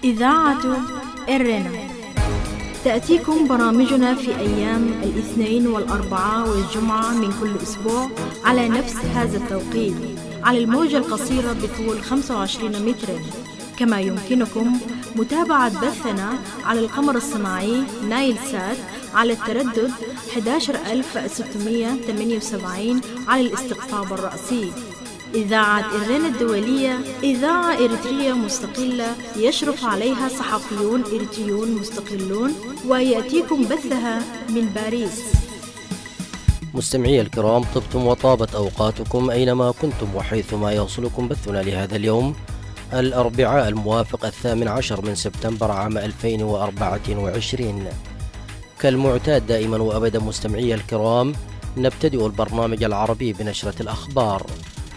إذاعة إرنا تأتيكم برامجنا في أيام الاثنين والأربعاء والجمعة من كل أسبوع على نفس هذا التوقيت على الموجة القصيرة بطول 25 مترا. كما يمكنكم متابعة بثنا على القمر الصناعي نايل سات على التردد 11678 على الاستقطاب الرأسي. إذاعة إرنا الدولية إذاعة إريترية مستقلة يشرف عليها صحفيون إريتريون مستقلون، ويأتيكم بثها من باريس. مستمعي الكرام، طبتم وطابت أوقاتكم أينما كنتم وحيثما يوصلكم بثنا لهذا اليوم الأربعاء الموافق 18 من سبتمبر عام 2024. كالمعتاد دائما وأبدا مستمعي الكرام، نبتدئ البرنامج العربي بنشرة الأخبار،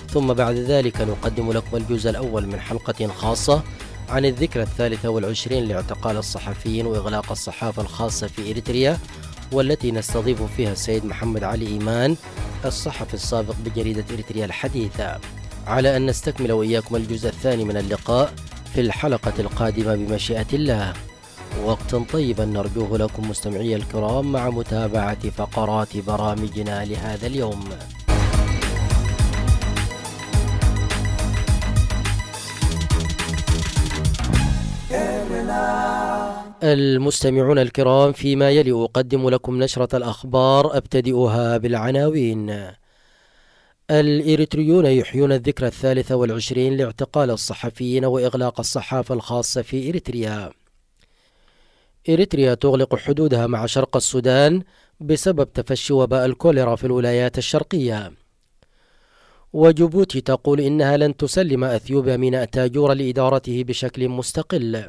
ثم بعد ذلك نقدم لكم الجزء الأول من حلقة خاصة عن الذكرى 23 لاعتقال الصحفيين وإغلاق الصحافة الخاصة في إريتريا، والتي نستضيف فيها السيد محمد علي إيمان الصحفي السابق بجريدة إريتريا الحديثة، على أن نستكمل وإياكم الجزء الثاني من اللقاء في الحلقة القادمة بمشيئة الله. وقتا طيبا نرجوه لكم مستمعي الكرام مع متابعة فقرات برامجنا لهذا اليوم. المستمعون الكرام، فيما يلي أقدم لكم نشرة الأخبار، أبتدئها بالعناوين. الإريتريون يحيون الذكرى 23 لاعتقال الصحفيين وإغلاق الصحافة الخاصة في إريتريا. إريتريا تغلق حدودها مع شرق السودان بسبب تفشي وباء الكوليرا في الولايات الشرقية. وجيبوتي تقول إنها لن تسلم أثيوبيا ميناء تاجور لإدارته بشكل مستقل.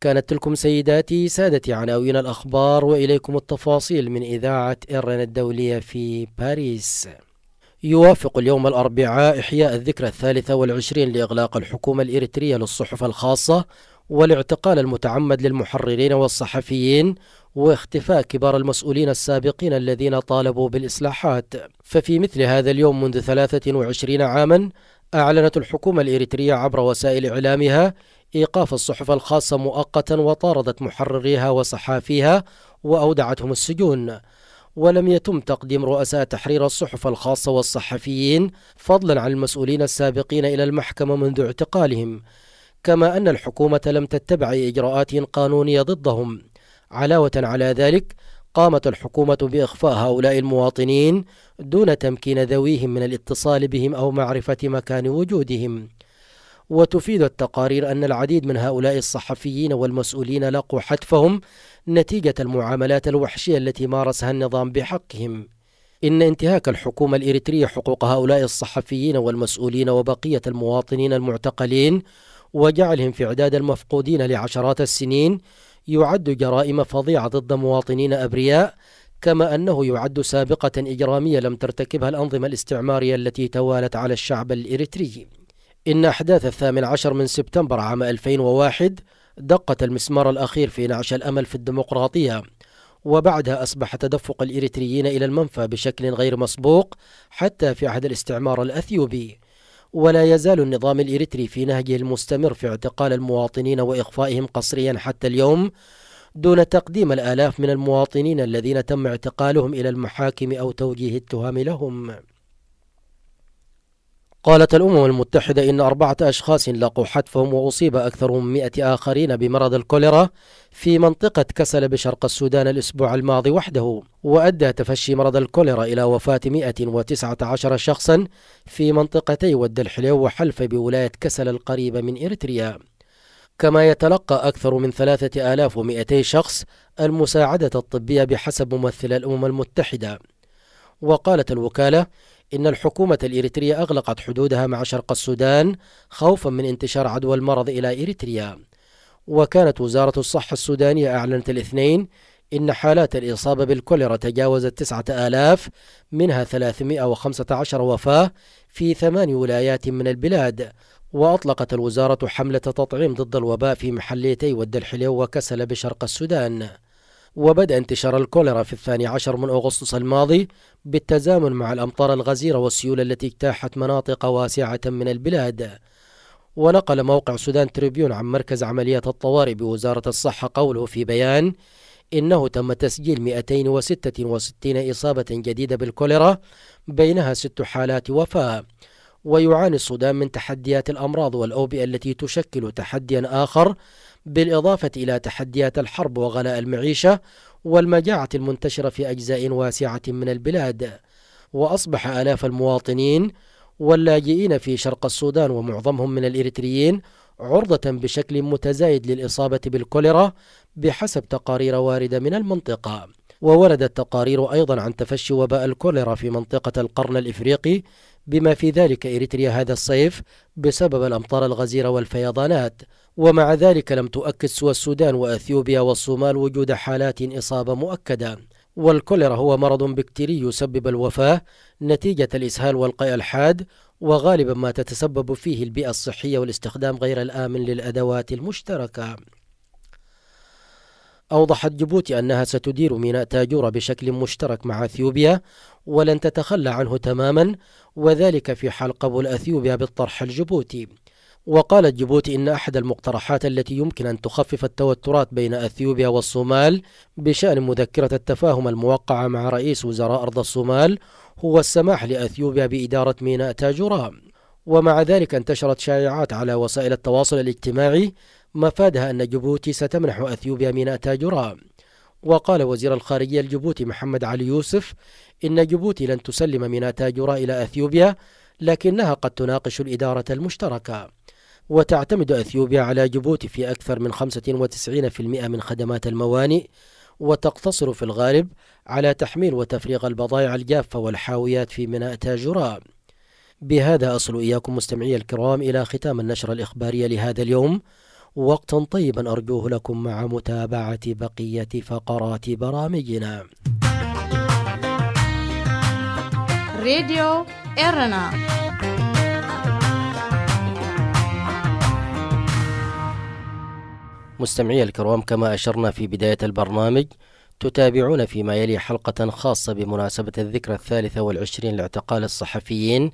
كانت تلكم سيداتي سادتي عناوين الأخبار، وإليكم التفاصيل من إذاعة إرنا الدولية في باريس. يوافق اليوم الأربعاء إحياء الذكرى 23 لإغلاق الحكومة الإريترية للصحف الخاصة والاعتقال المتعمد للمحررين والصحفيين واختفاء كبار المسؤولين السابقين الذين طالبوا بالإصلاحات. ففي مثل هذا اليوم منذ 23 عاما أعلنت الحكومة الإريترية عبر وسائل إعلامها إيقاف الصحف الخاصة مؤقتا، وطاردت محرريها وصحافيها وأودعتهم السجون، ولم يتم تقديم رؤساء تحرير الصحف الخاصة والصحفيين فضلا عن المسؤولين السابقين إلى المحكمة منذ اعتقالهم، كما أن الحكومة لم تتبع إجراءات قانونية ضدهم. علاوة على ذلك قامت الحكومة بإخفاء هؤلاء المواطنين دون تمكين ذويهم من الاتصال بهم أو معرفة مكان وجودهم. وتفيد التقارير أن العديد من هؤلاء الصحفيين والمسؤولين لقوا حتفهم نتيجة المعاملات الوحشية التي مارسها النظام بحقهم. إن انتهاك الحكومة الإريترية حقوق هؤلاء الصحفيين والمسؤولين وبقية المواطنين المعتقلين وجعلهم في إعداد المفقودين لعشرات السنين يعد جرائم فظيعة ضد مواطنين أبرياء، كما أنه يعد سابقة إجرامية لم ترتكبها الأنظمة الاستعمارية التي توالت على الشعب الإريتري. إن أحداث 18 من سبتمبر عام 2001 دقت المسمار الأخير في نعش الأمل في الديمقراطية، وبعدها أصبح تدفق الإريتريين إلى المنفى بشكل غير مسبوق حتى في عهد الاستعمار الأثيوبي. ولا يزال النظام الإريتري في نهجه المستمر في اعتقال المواطنين وإخفائهم قسريا حتى اليوم، دون تقديم الآلاف من المواطنين الذين تم اعتقالهم إلى المحاكم أو توجيه التهم لهم. قالت الأمم المتحدة إن 4 أشخاص لقوا حتفهم وأصيب أكثر من 100 آخرين بمرض الكوليرا في منطقة كسل بشرق السودان الأسبوع الماضي وحده، وأدى تفشي مرض الكوليرا إلى وفاة 119 شخصا في منطقتي ود الحليو وحلفة بولاية كسل القريبة من إريتريا. كما يتلقى أكثر من 3200 شخص المساعدة الطبية بحسب ممثل الأمم المتحدة. وقالت الوكالة إن الحكومة الإريترية أغلقت حدودها مع شرق السودان خوفا من انتشار عدوى المرض إلى إريتريا. وكانت وزارة الصحة السودانية أعلنت الاثنين إن حالات الإصابة بالكوليرا تجاوزت 9000، منها 315 وفاة في 8 ولايات من البلاد. وأطلقت الوزارة حملة تطعيم ضد الوباء في محليتي ود الحليو وكسل بشرق السودان. وبدأ انتشار الكوليرا في 12 من أغسطس الماضي بالتزامن مع الأمطار الغزيرة والسيول التي اجتاحت مناطق واسعة من البلاد. ونقل موقع سودان تريبيون عن مركز عمليات الطوارئ بوزارة الصحة قوله في بيان إنه تم تسجيل 266 إصابة جديدة بالكوليرا، بينها 6 حالات وفاة. ويعاني السودان من تحديات الأمراض والأوبئة التي تشكل تحديا آخر، بالإضافة إلى تحديات الحرب وغلاء المعيشة والمجاعة المنتشرة في أجزاء واسعة من البلاد. وأصبح آلاف المواطنين واللاجئين في شرق السودان ومعظمهم من الإريتريين عرضة بشكل متزايد للإصابة بالكوليرا بحسب تقارير واردة من المنطقة. ووردت تقارير أيضا عن تفشي وباء الكوليرا في منطقة القرن الإفريقي، بما في ذلك إريتريا هذا الصيف بسبب الأمطار الغزيرة والفيضانات. ومع ذلك لم تؤكد سوى السودان وأثيوبيا والصومال وجود حالات إصابة مؤكدة. والكوليرا هو مرض بكتيري يسبب الوفاة نتيجة الإسهال والقيء الحاد، وغالبا ما تتسبب فيه البيئة الصحية والاستخدام غير الآمن للأدوات المشتركة. أوضحت جيبوتي أنها ستدير ميناء تاجورة بشكل مشترك مع أثيوبيا ولن تتخلى عنه تماما، وذلك في حال قبول أثيوبيا بالطرح الجيبوتي. وقالت جيبوتي إن أحد المقترحات التي يمكن أن تخفف التوترات بين أثيوبيا والصومال بشأن مذكرة التفاهم الموقعة مع رئيس وزراء أرض الصومال هو السماح لأثيوبيا بإدارة ميناء تاجورة. ومع ذلك انتشرت شائعات على وسائل التواصل الاجتماعي مفادها أن جيبوتي ستمنح أثيوبيا ميناء تاجورة. وقال وزير الخارجية الجيبوتي محمد علي يوسف إن جيبوتي لن تسلم ميناء تاجورة إلى أثيوبيا، لكنها قد تناقش الإدارة المشتركة. وتعتمد أثيوبيا على جيبوتي في أكثر من 95% من خدمات الموانئ، وتقتصر في الغالب على تحميل وتفريغ البضائع الجافة والحاويات في ميناء تاجورة. بهذا أصل إياكم مستمعي الكرام إلى ختام النشرة الإخبارية لهذا اليوم، وقتا طيبا أرجوه لكم مع متابعة بقية فقرات برامجنا. راديو إيرنا. مستمعي الكرام، كما أشرنا في بداية البرنامج، تتابعون فيما يلي حلقة خاصة بمناسبة الذكرى 23 لاعتقال الصحفيين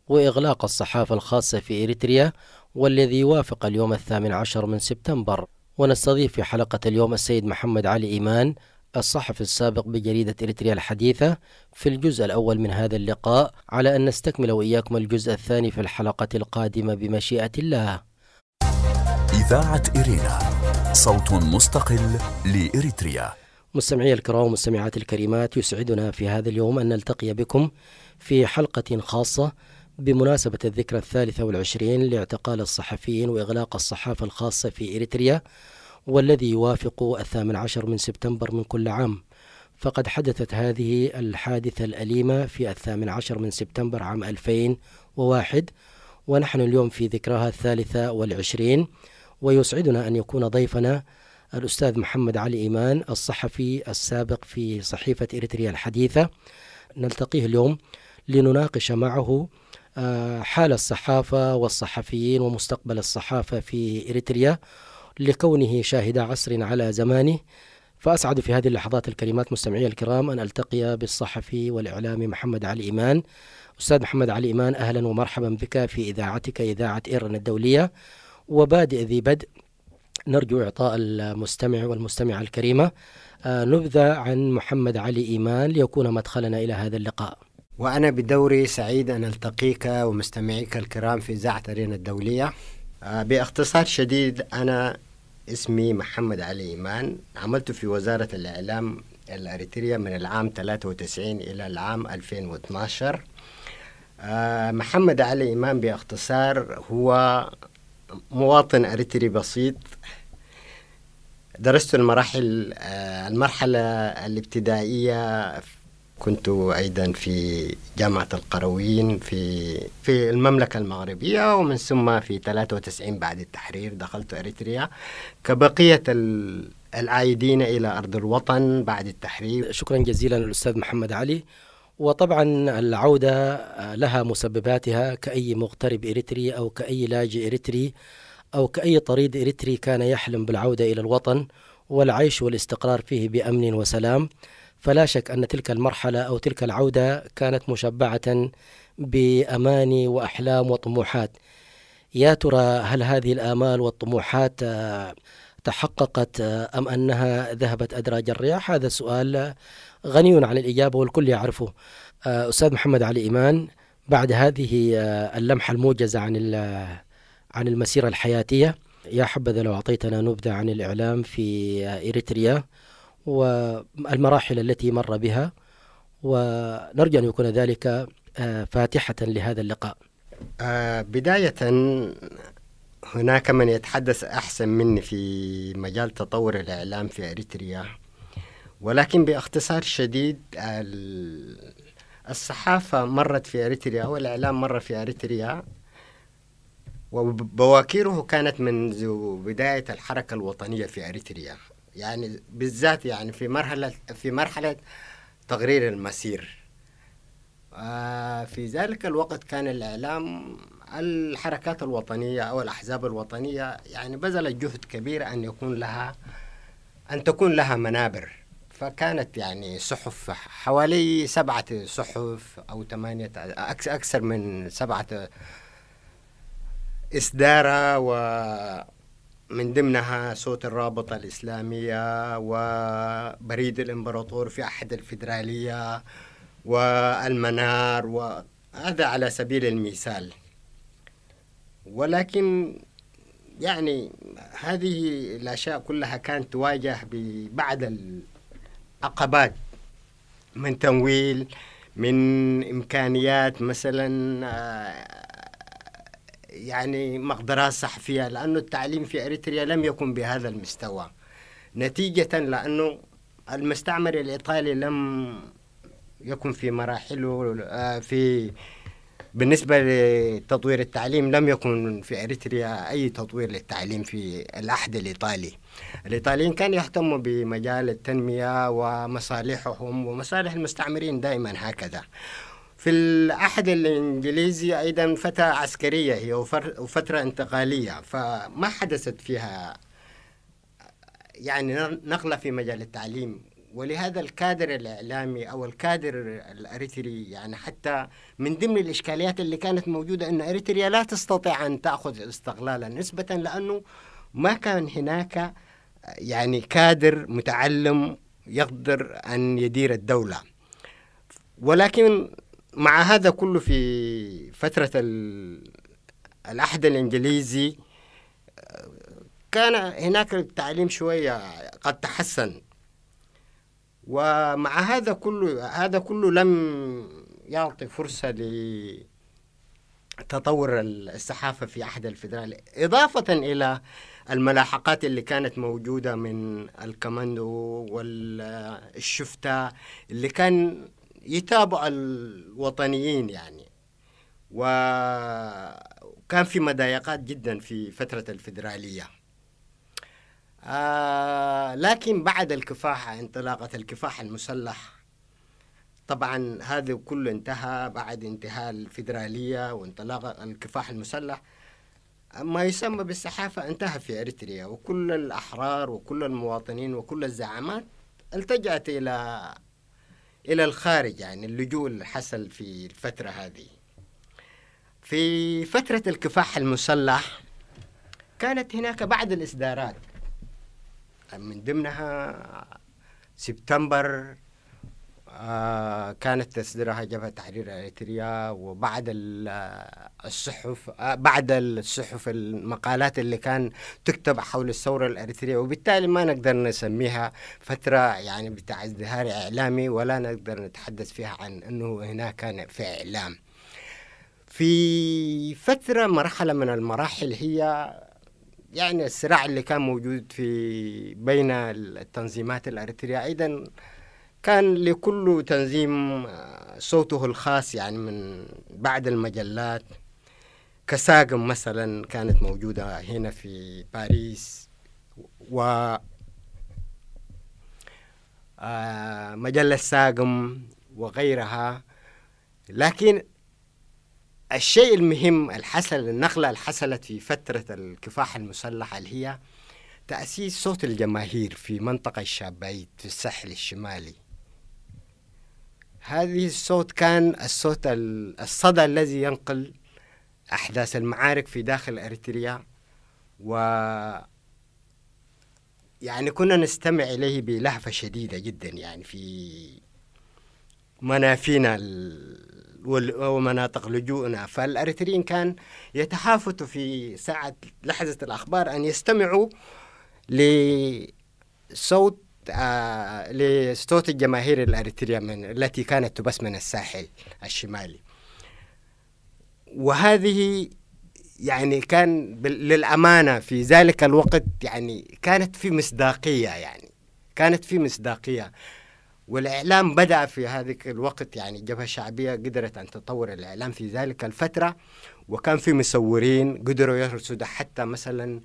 وإغلاق الصحافة الخاصة في إريتريا، والذي يوافق اليوم 18 من سبتمبر. ونستضيف في حلقة اليوم السيد محمد علي إيمان، الصحفي السابق بجريدة إريتريا الحديثة، في الجزء الأول من هذا اللقاء، على أن نستكمل وإياكم الجزء الثاني في الحلقة القادمة بمشيئة الله. إذاعة إيرينا، صوت مستقل لإريتريا. مستمعي الكرام ومستمعات الكريمات، يسعدنا في هذا اليوم أن نلتقي بكم في حلقة خاصة بمناسبة الذكرى 23 لاعتقال الصحفيين وإغلاق الصحافة الخاصة في إريتريا، والذي يوافق 18 من سبتمبر من كل عام. فقد حدثت هذه الحادثة الأليمة في 18 من سبتمبر عام 2001، ونحن اليوم في ذكراها 23. ويسعدنا أن يكون ضيفنا الأستاذ محمد علي إيمان، الصحفي السابق في صحيفة إريتريا الحديثة. نلتقيه اليوم لنناقش معه حال الصحافة والصحفيين ومستقبل الصحافة في إريتريا، لكونه شاهد عصر على زمانه. فأسعد في هذه اللحظات الكريمات مستمعي الكرام أن ألتقي بالصحفي والإعلامي محمد علي إيمان. أستاذ محمد علي إيمان، أهلا ومرحبا بك في إذاعتك، إذاعة إيرنا الدولية. وبادئ ذي بدء، نرجو إعطاء المستمع والمستمعة الكريمة نبذة عن محمد علي إيمان ليكون مدخلنا إلى هذا اللقاء. وأنا بدوري سعيد أن ألتقيك ومستمعيك الكرام في إذاعة إيرنا الدولية. باختصار شديد، أنا اسمي محمد علي إيمان، عملت في وزارة الإعلام الأريترية من العام 93 إلى العام 2012. محمد علي إيمان باختصار هو مواطن أريتري بسيط. درست المرحلة الابتدائية، كنت أيضا في جامعة القرويين في المملكة المغربية، ومن ثم في 93 بعد التحرير دخلت أريتريا كبقية العائدين إلى أرض الوطن بعد التحرير. شكرا جزيلا الأستاذ محمد علي. وطبعا العودة لها مسبباتها كأي مغترب إريتري أو كأي لاجئ إريتري أو كأي طريد إريتري كان يحلم بالعودة إلى الوطن والعيش والاستقرار فيه بأمن وسلام. فلا شك أن تلك المرحلة أو تلك العودة كانت مشبعة بأماني وأحلام وطموحات. يا ترى هل هذه الآمال والطموحات تحققت أم أنها ذهبت أدراج الرياح؟ هذا سؤال غني عن الإجابة والكل يعرفه. أستاذ محمد علي إيمان، بعد هذه اللمحة الموجزة عن المسيرة الحياتية، يا حبذا لو أعطيتنا نبذة عن الإعلام في إريتريا والمراحل التي مر بها، ونرجو أن يكون ذلك فاتحة لهذا اللقاء. بداية، هناك من يتحدث أحسن مني في مجال تطور الإعلام في إريتريا، ولكن باختصار شديد الصحافة مرت في إريتريا والإعلام مر في إريتريا، وبواكيره كانت منذ بداية الحركة الوطنية في إريتريا، يعني بالذات يعني في مرحلة تغيير المسير. في ذلك الوقت كان الإعلام، الحركات الوطنية أو الأحزاب الوطنية يعني بذلت جهد كبير أن تكون لها منابر. فكانت يعني صحف، حوالي 7 صحف أو 8، أكثر من 7 إصدارا، ومن ضمنها صوت الرابطة الإسلامية وبريد الإمبراطور في أحد الفيدرالية والمنار، وهذا على سبيل المثال. ولكن يعني هذه الأشياء كلها كانت تواجه ببعض العقبات، من تمويل، من إمكانيات، مثلا يعني مقدرات صحفية، لأنه التعليم في إريتريا لم يكن بهذا المستوى، نتيجة لأنه المستعمر الإيطالي لم يكن في مراحله بالنسبة لتطوير التعليم، لم يكن في إريتريا أي تطوير للتعليم في العهد الإيطالي. الإيطاليين كانوا يهتموا بمجال التنمية ومصالحهم ومصالح المستعمرين دائما هكذا. في العهد الإنجليزي أيضا فترة عسكرية هي وفترة انتقالية، فما حدثت فيها يعني نقلة في مجال التعليم. ولهذا الكادر الإعلامي أو الكادر الأريتري، يعني حتى من ضمن الإشكاليات اللي كانت موجودة أن أريتريا لا تستطيع أن تأخذ استقلالا، نسبة لأنه ما كان هناك يعني كادر متعلم يقدر أن يدير الدولة. ولكن مع هذا كله في فترة العهد الإنجليزي كان هناك التعليم شوية قد تحسن، ومع هذا كله لم يعطي فرصة لتطور الصحافة في عهد الفيدرالي، إضافة إلى الملاحقات اللي كانت موجودة من الكماندو والشفتة اللي كان يتابع الوطنيين يعني، وكان في مضايقات جدا في فترة الفيدرالية. لكن بعد الكفاح، انطلاقة الكفاح المسلح، طبعا هذا كله انتهى بعد انتهاء الفيدرالية وانطلاق الكفاح المسلح. ما يسمى بالصحافة انتهى في إريتريا، وكل الأحرار وكل المواطنين وكل الزعامات التجأت إلى الخارج، يعني اللجوء اللي حصل في الفترة هذه. في فترة الكفاح المسلح كانت هناك بعض الإصدارات، من ضمنها سبتمبر كانت تصدرها جبهة تحرير إريتريا، وبعد الصحف المقالات اللي كان تكتب حول الثورة الإريترية، وبالتالي ما نقدر نسميها فترة يعني بتاع ازدهار إعلامي، ولا نقدر نتحدث فيها عن أنه هناك كان في إعلام. في فترة مرحلة من المراحل هي يعني الصراع اللي كان موجود بين التنظيمات الأريترية، أيضا كان لكل تنظيم صوته الخاص، يعني من بعض المجلات كساقم مثلا كانت موجودة هنا في باريس، ومجلة ساقم وغيرها. لكن الشيء المهم النقلة اللي حصلت في فترة الكفاح المسلح اللي هي تأسيس صوت الجماهير في منطقة الشابايت في الساحل الشمالي. هذه الصوت كان الصدى الذي ينقل أحداث المعارك في داخل أريتريا، و يعني كنا نستمع إليه بلهفة شديدة جدا يعني في منافينا ومناطق لجوءنا. فالأريتريين كان يتهافتوا في ساعة لحظة الأخبار أن يستمعوا لصوت الجماهير الأريترية التي كانت تبث من الساحل الشمالي. وهذه يعني كان للأمانة في ذلك الوقت يعني كانت في مصداقية، والإعلام بدأ في هذا الوقت. يعني الجبهة الشعبية قدرت أن تطور الإعلام في ذلك الفترة، وكان في مصورين قدروا يرصدوا حتى مثلا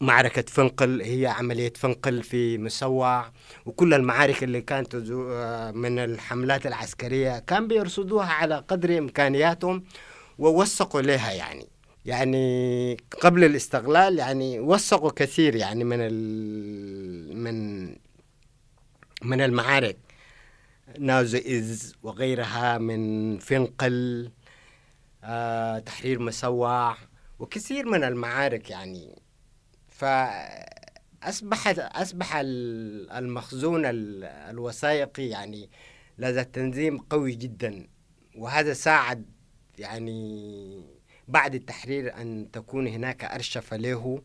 معركة فنقل، هي عملية فنقل في مسوع، وكل المعارك اللي كانت من الحملات العسكرية كان بيرصدوها على قدر إمكانياتهم ووثقوا لها. يعني قبل الاستغلال يعني وثقوا كثير يعني من المعارك، ناوزئز وغيرها، من فنقل، تحرير مسوع، وكثير من المعارك يعني. فأصبح المخزون الوثائقي يعني لدى التنظيم قوي جدا، وهذا ساعد يعني بعد التحرير أن تكون هناك أرشفة له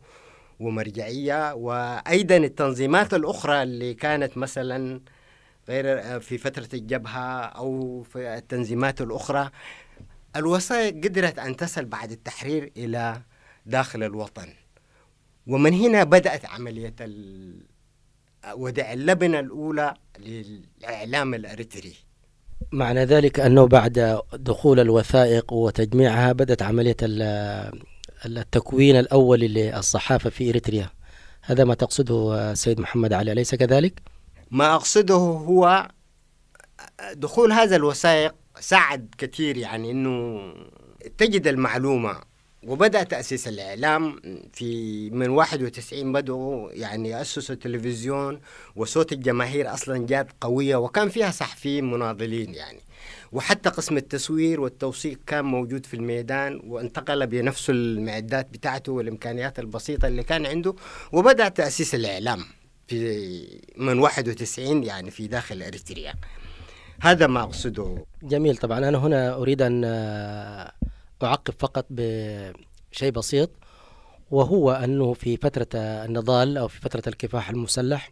ومرجعية. وأيضا التنظيمات الأخرى اللي كانت مثلا غير في فترة الجبهة أو في التنظيمات الأخرى، الوثائق قدرت أن تصل بعد التحرير إلى داخل الوطن. ومن هنا بدأت عملية وضع اللبنة الأولى للإعلام الأريتري. معنى ذلك أنه بعد دخول الوثائق وتجميعها بدأت عملية التكوين الأول للصحافة في إريتريا. هذا ما تقصده سيد محمد علي، أليس كذلك؟ ما أقصده هو دخول هذا الوثائق ساعد كثير يعني أنه تجد المعلومة، وبدأ تأسيس الإعلام من 91 بدأوا يعني أسسوا التلفزيون، وصوت الجماهير أصلا جات قوية، وكان فيها صحفيين مناضلين يعني، وحتى قسم التصوير والتوثيق كان موجود في الميدان، وانتقل بنفس المعدات بتاعته والإمكانيات البسيطة اللي كان عنده، وبدأ تأسيس الإعلام من 91 يعني في داخل أريتريا. هذا ما أقصده. جميل. طبعا أنا هنا أريد أن أعقب فقط بشيء بسيط، وهو أنه في فترة النضال أو في فترة الكفاح المسلح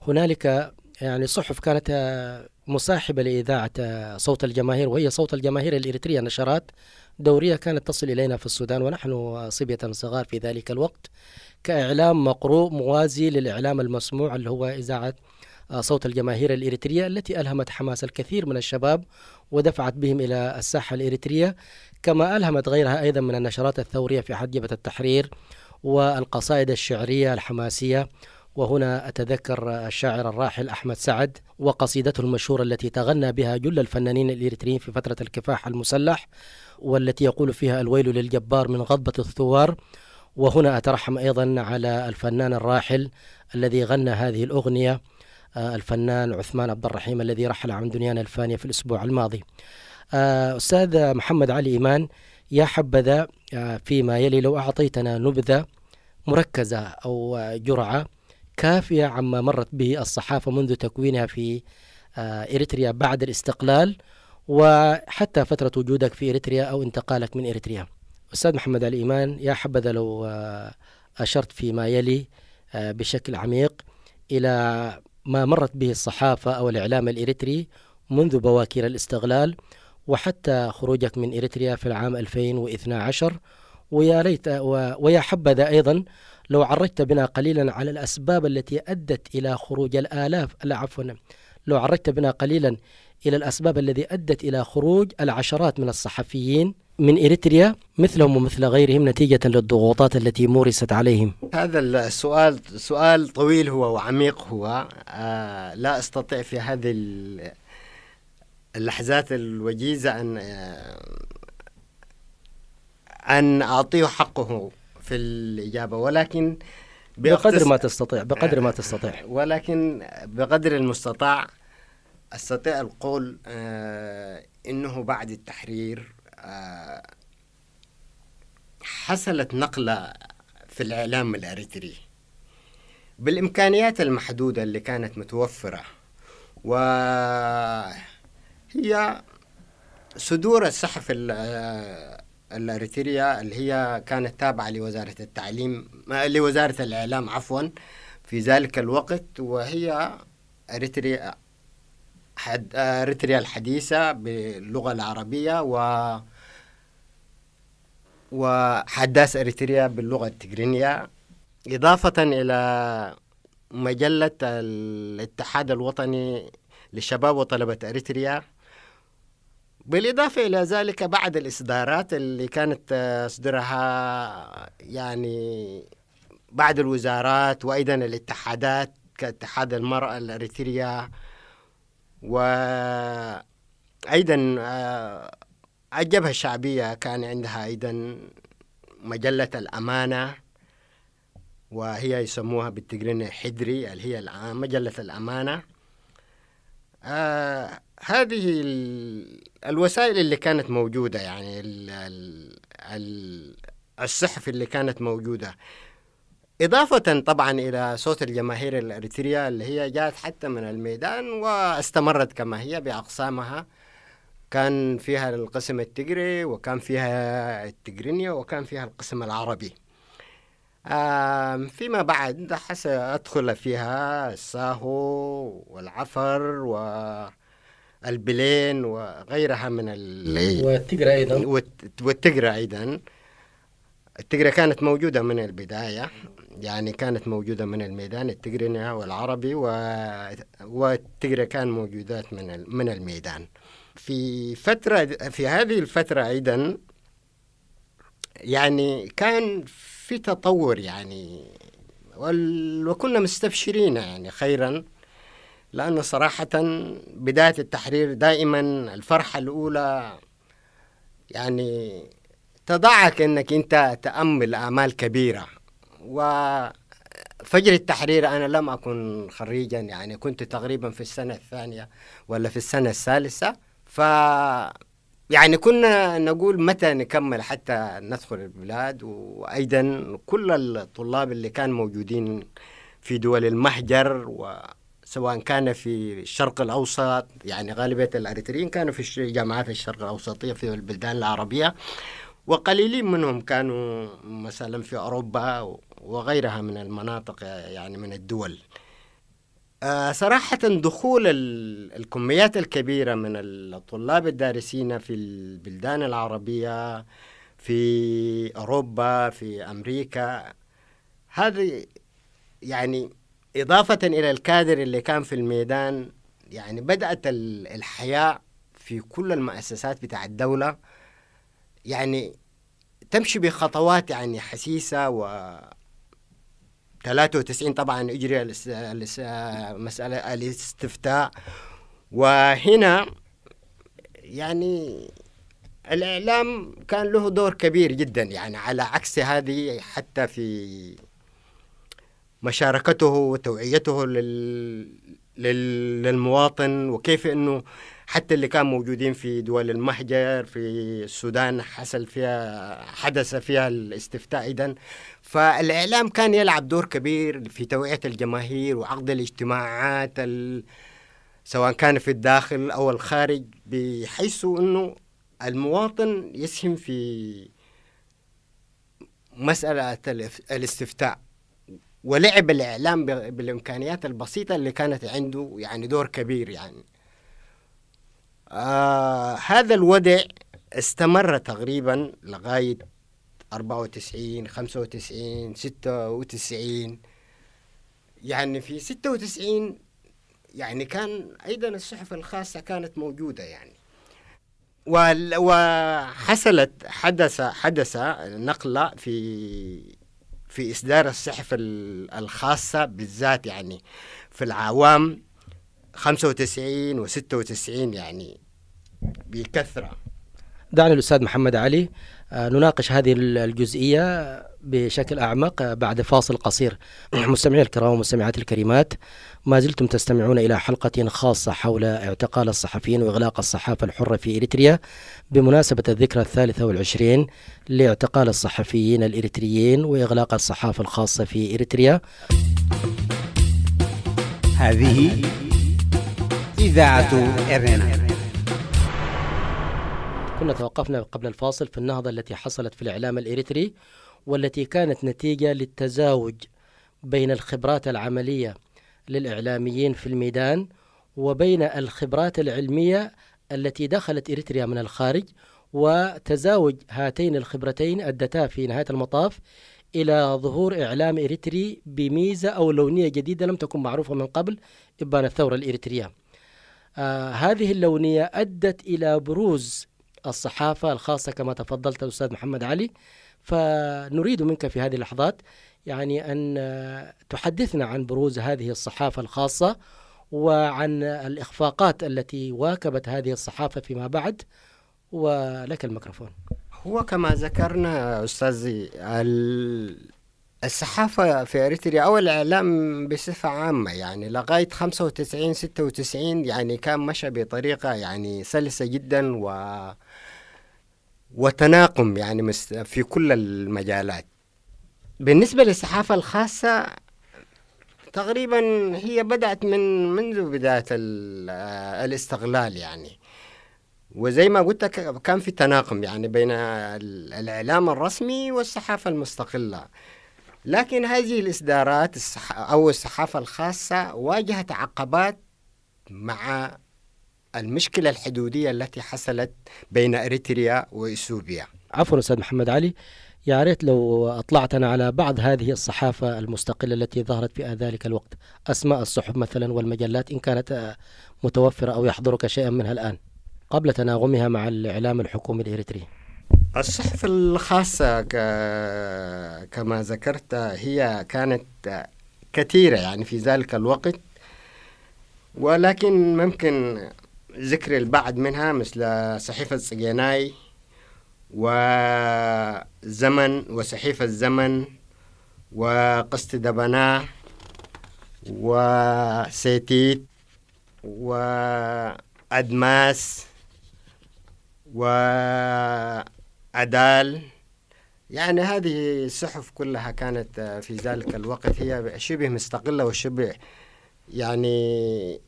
هنالك يعني صحف كانت مصاحبة لإذاعة صوت الجماهير، وهي صوت الجماهير الإريترية. نشرات دورية كانت تصل إلينا في السودان ونحن صبية صغار في ذلك الوقت، كإعلام مقروء موازي للإعلام المسموع اللي هو إذاعة صوت الجماهير الإريترية، التي ألهمت حماس الكثير من الشباب ودفعت بهم إلى الساحة الإريترية، كما ألهمت غيرها أيضا من النشرات الثورية في حجبة التحرير والقصائد الشعرية الحماسية. وهنا أتذكر الشاعر الراحل أحمد سعد وقصيدته المشهورة التي تغنى بها جل الفنانين الإريتريين في فترة الكفاح المسلح، والتي يقول فيها الويل للجبار من غضبة الثوار. وهنا أترحم أيضا على الفنان الراحل الذي غنى هذه الأغنية، الفنان عثمان عبد الرحيم، الذي رحل عن دنيانا الفانية في الأسبوع الماضي. أستاذ محمد علي إيمان، يا حبذا فيما يلي لو أعطيتنا نبذة مركزة أو جرعة كافية عما مرت به الصحافة منذ تكوينها في إريتريا بعد الاستقلال، وحتى فترة وجودك في إريتريا أو انتقالك من إريتريا. أستاذ محمد علي إيمان، يا حبذا لو أشرت فيما يلي بشكل عميق إلى ما مرت به الصحافة أو الإعلام الإريتري منذ بواكير الاستغلال وحتى خروجك من إريتريا في العام 2012. ويا ليت ويا حبذا أيضا لو عرجت بنا قليلا على الأسباب التي أدت إلى خروج لو عرجت بنا قليلا إلى الأسباب التي أدت إلى خروج العشرات من الصحفيين من إريتريا مثلهم ومثل غيرهم نتيجة للضغوطات التي مورست عليهم. هذا السؤال سؤال طويل هو وعميق هو، لا أستطيع في هذه اللحظات الوجيزة أن أعطيه حقه في الإجابة، ولكن بقدر ما تستطيع ولكن بقدر المستطاع أستطيع القول إنه بعد التحرير حصلت نقلة في الإعلام الأريتري بالإمكانيات المحدودة اللي كانت متوفرة، وهي صدور الصحف الأريترية اللي هي كانت تابعة لوزارة التعليم، لوزارة الإعلام عفوا في ذلك الوقت، وهي أريتريا الحديثة باللغة العربية وحداث أريتريا باللغة التجرينية، إضافة إلى مجلة الاتحاد الوطني للشباب وطلبة أريتريا. بالإضافة إلى ذلك بعد الإصدارات اللي كانت تصدرها يعني بعد الوزارات وأيضا الاتحادات كاتحاد المرأة الأريتريا، وأيضا الجبهة الشعبية كان عندها أيضا مجلة الأمانة، وهي يسموها بالتجرين حدري اللي هي مجلة الأمانة. هذه الوسائل اللي كانت موجودة، يعني الصحف اللي كانت موجودة، إضافة طبعا إلى صوت الجماهير الأريتريا اللي هي جاءت حتى من الميدان واستمرت كما هي بأقسامها. كان فيها القسم التجري، وكان فيها التجرينية، وكان فيها القسم العربي. فيما بعد أدخل فيها الساهو والعفر والبلين وغيرها من والتجرة أيضا. والتجرة أيضا. التجرة كانت موجودة من البداية، يعني كانت موجودة من الميدان، التجرينية والعربي، والتجرة كان موجودات من الميدان. في هذه الفترة أيضا يعني كان في تطور، يعني وكنا مستبشرين يعني خيرا، لأنه صراحة بداية التحرير دائما الفرحة الأولى يعني تضعك أنك أنت تأمل آمال كبيرة. وفجر التحرير أنا لم أكن خريجا، يعني كنت تقريبا في السنة الثانية ولا في السنة الثالثة، يعني كنا نقول متى نكمل حتى ندخل البلاد. وأيضا كل الطلاب اللي كانوا موجودين في دول المهجر، وسواء كان في الشرق الأوسط، يعني غالبية الأريتريين كانوا في جامعات الشرق الأوسطية في البلدان العربية، وقليلين منهم كانوا مثلا في أوروبا وغيرها من المناطق، يعني من الدول. صراحة دخول الكميات الكبيرة من الطلاب الدارسين في البلدان العربية، في أوروبا، في أمريكا، هذه يعني إضافة إلى الكادر اللي كان في الميدان، يعني بدأت الحياة في كل المؤسسات بتاع الدولة يعني تمشي بخطوات يعني حسيسة. 93 طبعا اجري مسألة الاستفتاء، وهنا يعني الإعلام كان له دور كبير جدا، يعني على عكس هذه حتى في مشاركته وتوعيته للمواطن، وكيف أنه حتى اللي كانوا موجودين في دول المهجر في السودان حدث فيها الاستفتاء أيضا. فالإعلام كان يلعب دور كبير في توعية الجماهير وعقد الاجتماعات سواء كان في الداخل أو الخارج، بحيث أنه المواطن يسهم في مسألة الاستفتاء. ولعب الإعلام بالإمكانيات البسيطة اللي كانت عنده يعني دور كبير يعني. هذا الوضع استمر تقريبا لغاية 94 95 96. يعني في 96 يعني كان أيضا الصحف الخاصة كانت موجودة يعني، حدث نقلة في إصدار الصحف الخاصة بالذات، يعني في العوام 95 و96 يعني بكثرة. دعنا الأستاذ محمد علي نناقش هذه الجزئية بشكل أعمق بعد فاصل قصير. مستمعي الكرام ومستمعات الكريمات، ما زلتم تستمعون إلى حلقة خاصة حول اعتقال الصحفيين وإغلاق الصحافة الحرة في إريتريا بمناسبة الذكرى 23 لاعتقال الصحفيين الإريتريين وإغلاق الصحافة الخاصة في إريتريا. هذه إذاعة إرنا. كنا توقفنا قبل الفاصل في النهضة التي حصلت في الإعلام الإريتري، والتي كانت نتيجة للتزاوج بين الخبرات العملية للإعلاميين في الميدان وبين الخبرات العلمية التي دخلت إريتريا من الخارج، وتزاوج هاتين الخبرتين أدتا في نهاية المطاف إلى ظهور إعلام إريتري بميزة أو لونية جديدة لم تكن معروفة من قبل إبان الثورة الإريترية. هذه اللونية أدت إلى بروز الصحافة الخاصة كما تفضلت الأستاذ محمد علي. فنريد منك في هذه اللحظات يعني أن تحدثنا عن بروز هذه الصحافة الخاصة وعن الإخفاقات التي واكبت هذه الصحافة فيما بعد، ولك الميكروفون. هو كما ذكرنا أستاذي الصحافة في أريتريا أو الإعلام بصفة عامة يعني لغاية 95-96 يعني كان مشى بطريقة يعني سلسة جدا وتناقم يعني في كل المجالات. بالنسبة للصحافة الخاصة تقريبا هي بدأت منذ بداية الاستغلال يعني، وزي ما قلت كان في تناقم يعني بين الإعلام الرسمي والصحافة المستقلة. لكن هذه الإصدارات أو الصحافة الخاصة واجهت عقبات مع المشكلة الحدودية التي حصلت بين إريتريا وإثيوبيا. عفوا أستاذ محمد علي، يا ريت لو أطلعتنا على بعض هذه الصحافة المستقلة التي ظهرت في ذلك الوقت، أسماء الصحف مثلا والمجلات إن كانت متوفرة أو يحضرك شيئا منها الآن قبل تناغمها مع الإعلام الحكومي الإريتري. الصحف الخاصة كما ذكرت هي كانت كثيرة يعني في ذلك الوقت، ولكن ممكن ذكر البعض منها مثل صحيفة سجيناي وزمن وصحيفة الزمن وقسط دبنا وسيتيت وأدماس وعدال. يعني هذه الصحف كلها كانت في ذلك الوقت هي شبه مستقلة وشبه يعني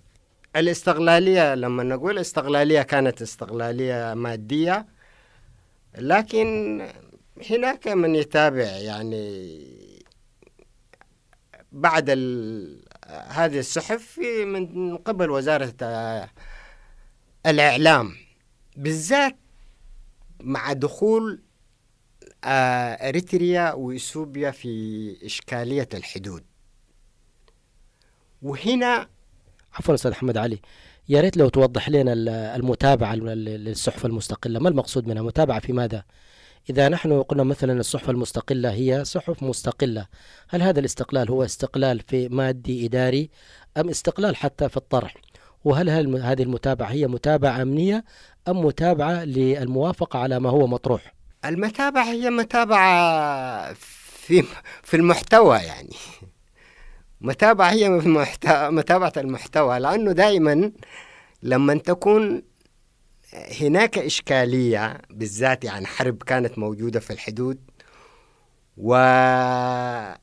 الاستغلالية. لما نقول استغلالية كانت استغلالية مادية، لكن هناك من يتابع يعني بعد هذه الصحف من قبل وزارة الإعلام، بالذات مع دخول إريتريا وإثيوبيا في إشكالية الحدود. وهنا عفوا أستاذ محمد علي، يا ريت لو توضح لنا المتابعة للصحف المستقلة، ما المقصود منها؟ متابعة في ماذا؟ إذا نحن قلنا مثلا الصحف المستقلة هي صحف مستقلة، هل هذا الاستقلال هو استقلال في مادي إداري أم استقلال حتى في الطرح؟ وهل هذه المتابعة هي متابعة أمنية أم متابعة للموافقة على ما هو مطروح؟ المتابعة هي متابعة في المحتوى يعني متابعة هي متابعة المحتوى، لأنه دائما لما تكون هناك إشكالية بالذات يعني حرب كانت موجودة في الحدود، وإريتريا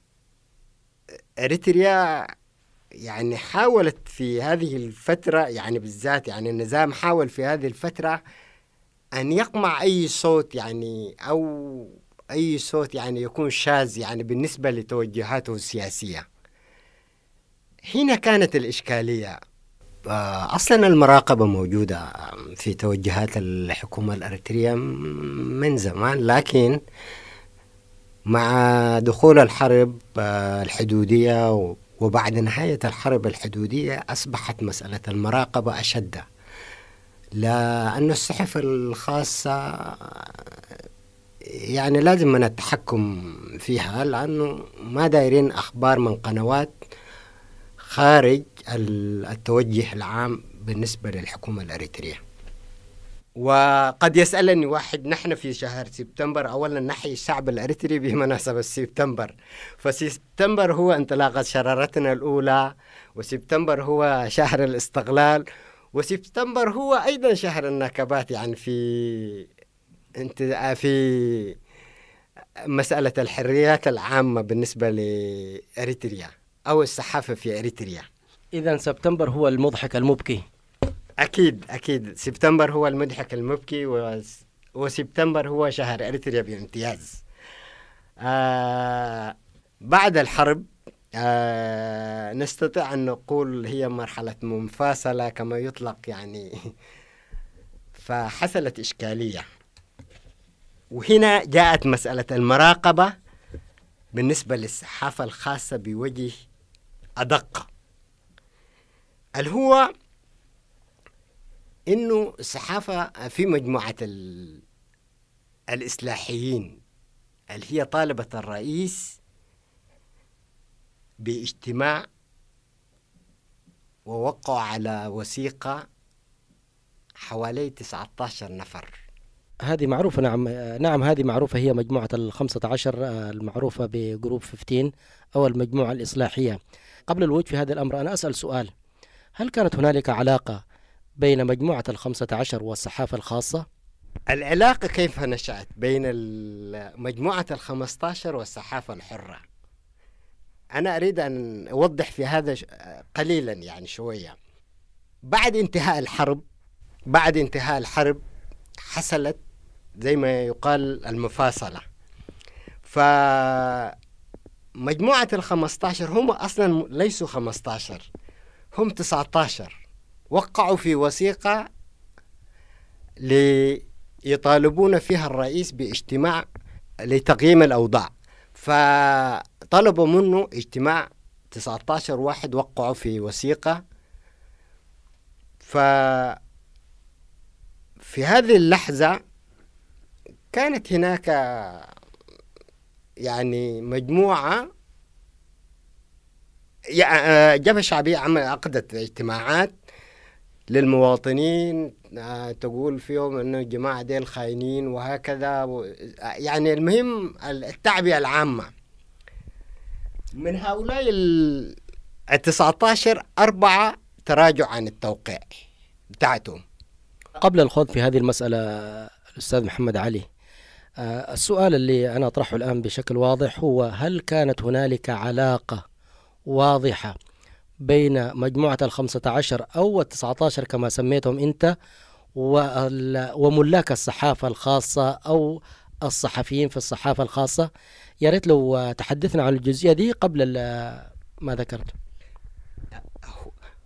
يعني حاولت في هذه الفترة يعني بالذات يعني النظام حاول في هذه الفترة أن يقمع أي صوت يعني أو أي صوت يعني يكون شاذ يعني بالنسبة لتوجهاته السياسية. هنا كانت الإشكالية. أصلا المراقبة موجودة في توجهات الحكومة الأريترية من زمان، لكن مع دخول الحرب الحدودية وبعد نهاية الحرب الحدودية أصبحت مسألة المراقبة أشد، لأن الصحف الخاصة يعني لازم من التحكم فيها، لأنه ما دايرين أخبار من قنوات خارج التوجه العام بالنسبة للحكومة الأريترية. وقد يسألني واحد، نحن في شهر سبتمبر، أولا نحيي الشعب الأريتري بمناسبة سبتمبر، فسبتمبر هو انطلاقة شرارتنا الأولى، وسبتمبر هو شهر الاستقلال، وسبتمبر هو أيضا شهر النكبات، يعني في مسألة الحريات العامة بالنسبة لأريتريا أو الصحافة في أريتريا. إذا سبتمبر هو المضحك المبكي. أكيد سبتمبر هو المضحك المبكي، وسبتمبر هو شهر أريتريا بامتياز. بعد الحرب نستطيع أن نقول هي مرحلة منفصلة كما يطلق يعني. فحصلت إشكالية، وهنا جاءت مسألة المراقبة بالنسبة للصحافة الخاصة بوجه أدق، اللي هو إنه الصحافة في مجموعة الإصلاحيين اللي هي طالبة الرئيس باجتماع، ووقعوا على وثيقة حوالي 19 نفر. هذه معروفة. نعم هذه معروفة، هي مجموعة ال15 المعروفة بجروب 15 أو المجموعة الإصلاحية. قبل الوجه في هذا الأمر أنا أسأل سؤال: هل كانت هنالك علاقة بين مجموعة ال15 والصحافة الخاصة؟ العلاقة كيف نشأت بين مجموعة ال15 والصحافة الحرة؟ أنا أريد أن أوضح في هذا قليلا، يعني شوية. بعد انتهاء الحرب حصلت زي ما يقال المفاصلة. فمجموعة ال15 هم أصلا ليسوا 15، هم 19 وقعوا في وثيقة ليطالبون فيها الرئيس باجتماع لتقييم الأوضاع. فطلبوا منه اجتماع 19 واحد وقعوا في وثيقة. ففي هذه اللحظة كانت هناك يعني مجموعة جبهة شعبية عقدت اجتماعات للمواطنين تقول فيهم انه الجماعة ديل خاينين وهكذا، يعني المهم التعبئة العامة. من هؤلاء 19 4 تراجع عن التوقيع بتاعتهم. قبل الخوض في هذه المسألة الأستاذ محمد علي، السؤال اللي أنا أطرحه الآن بشكل واضح هو: هل كانت هنالك علاقة واضحة بين مجموعة ال15 أو ال19 كما سميتهم أنت وملاك الصحافة الخاصة أو الصحفيين في الصحافة الخاصة؟ يا ريت لو تحدثنا عن الجزئية دي قبل ما ذكرت.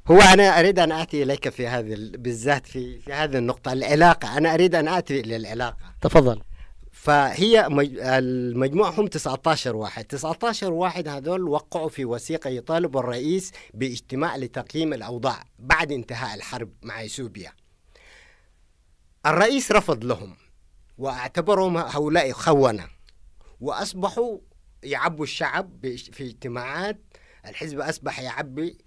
هو أنا أريد أن آتي إليك في هذه بالذات في هذه النقطة، العلاقة. أنا أريد أن آتي للعلاقة. تفضل. فهي المجموعة هم 19 واحد. 19 واحد هذول وقعوا في وثيقة يطالبوا الرئيس باجتماع لتقييم الأوضاع بعد انتهاء الحرب مع إثيوبيا. الرئيس رفض لهم واعتبرهم هؤلاء خونة، وأصبحوا يعبوا الشعب في اجتماعات. الحزب أصبح يعبي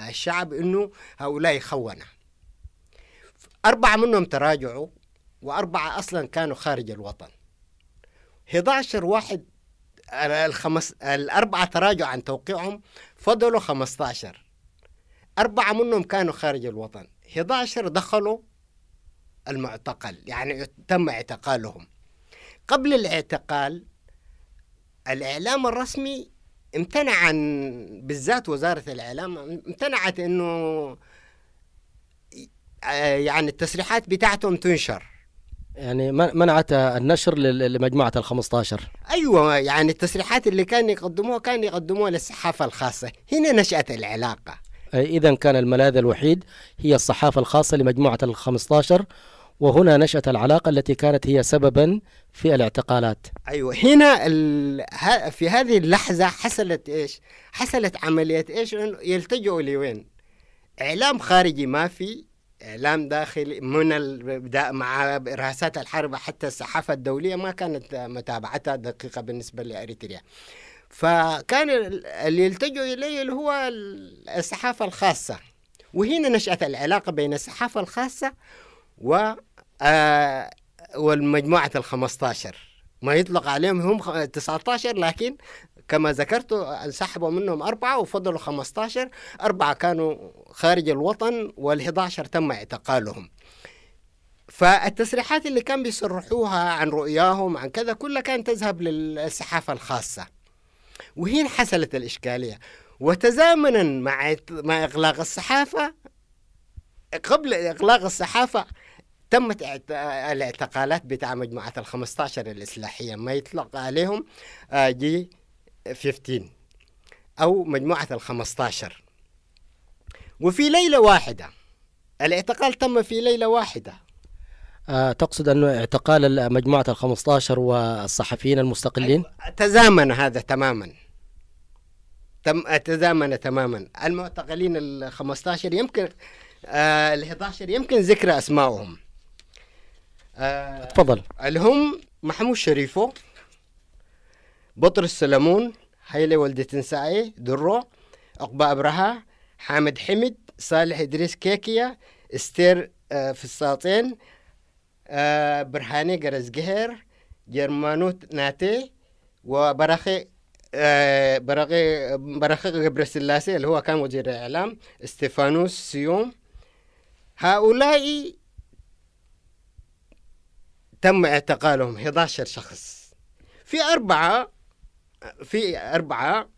الشعب إنه هؤلاء خونة. 4 منهم تراجعوا، و4 أصلا كانوا خارج الوطن. 11 واحد 4 تراجعوا عن توقيعهم، فضلوا 15. 4 منهم كانوا خارج الوطن، 11 دخلوا المعتقل، يعني تم اعتقالهم. قبل الاعتقال الإعلام الرسمي امتنع عن، بالذات وزارة الإعلام امتنعت إنه يعني التصريحات بتاعتهم تنشر، يعني منعت النشر لمجموعة ال15. أيوة، يعني التصريحات اللي كانوا يقدموها للصحافة الخاصة. هنا نشأت العلاقة. إذن كان الملاذ الوحيد هي الصحافة الخاصة لمجموعة ال15، وهنا نشأت العلاقة التي كانت هي سببا في الاعتقالات. أيوة، هنا في هذه اللحظة حصلت إيش؟ حصلت عملية إيش؟ يلتجئوا لوين؟ إعلام خارجي ما في، إعلام داخلي مع رئاسات الحرب. حتى الصحافة الدولية ما كانت متابعتها دقيقة بالنسبة لأريتريا. فكان اللي يلتجئوا إليه اللي هو الصحافة الخاصة. وهنا نشأت العلاقة بين الصحافة الخاصة والمجموعة 15 ما يطلق عليهم هم 19، لكن كما ذكرت انسحبوا منهم 4 وفضلوا 15. 4 كانوا خارج الوطن وال11 تم اعتقالهم. فالتصريحات اللي كان بيصرحوها عن رؤياهم عن كذا كلها كانت تذهب للصحافة الخاصة، وهنا حصلت الإشكالية. وتزامنا مع إغلاق الصحافة، قبل إغلاق الصحافة تمت الاعتقالات بتاع مجموعة 15 الإصلاحية، ما يطلق عليهم جي 15 أو مجموعة 15. وفي ليلة واحدة الاعتقال تم في ليلة واحدة. تقصد أنه اعتقال مجموعة 15 والصحفيين المستقلين؟ تزامن هذا تماما، تزامن تماما. المعتقلين 15 يمكن 11 يمكن ذكر أسمائهم. تفضل. اللي هم محمود شريفو، بطرس سلمون، هيلي ولدة تنسائي درو، عقبة أبرهة، حامد حمد، صالح إدريس كيكيا، استير فساطين، برهاني قرز قهر، جرمانوت ناتي، وبرخي برخي قبر السلاسي اللي هو كان وزير الإعلام، استيفانوس سيوم. هؤلاء تم اعتقالهم 11 شخص. في أربعة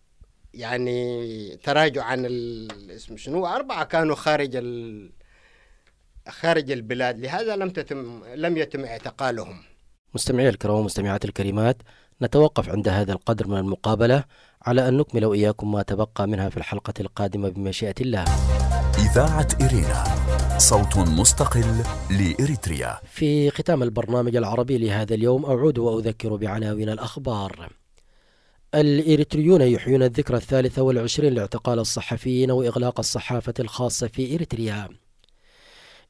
يعني تراجع عن الاسم شنو، 4 كانوا خارج البلاد، لهذا لم يتم اعتقالهم. مستمعي الكرام ومستمعات الكريمات، نتوقف عند هذا القدر من المقابلة على أن نكمل وإياكم ما تبقى منها في الحلقة القادمة بمشيئة الله. إذاعة إرينا، صوت مستقل لإريتريا. في ختام البرنامج العربي لهذا اليوم أعود وأذكر بعناوين الأخبار. الإريتريون يحيون الذكرى 23 لاعتقال الصحفيين وإغلاق الصحافة الخاصة في إريتريا.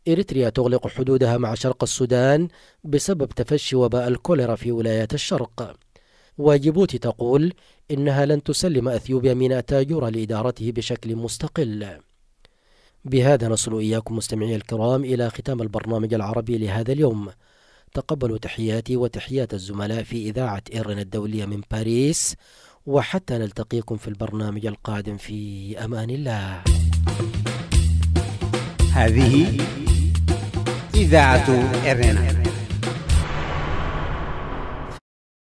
إريتريا تغلق حدودها مع شرق السودان بسبب تفشي وباء الكوليرا في ولايات الشرق. وجيبوتي تقول إنها لن تسلم أثيوبيا ميناء تاجورا لإدارته بشكل مستقل. بهذا نصل إياكم مستمعي الكرام إلى ختام البرنامج العربي لهذا اليوم. تقبلوا تحياتي وتحيات الزملاء في إذاعة إرنا الدولية من باريس، وحتى نلتقيكم في البرنامج القادم في أمان الله. هذه إذاعة إرنا.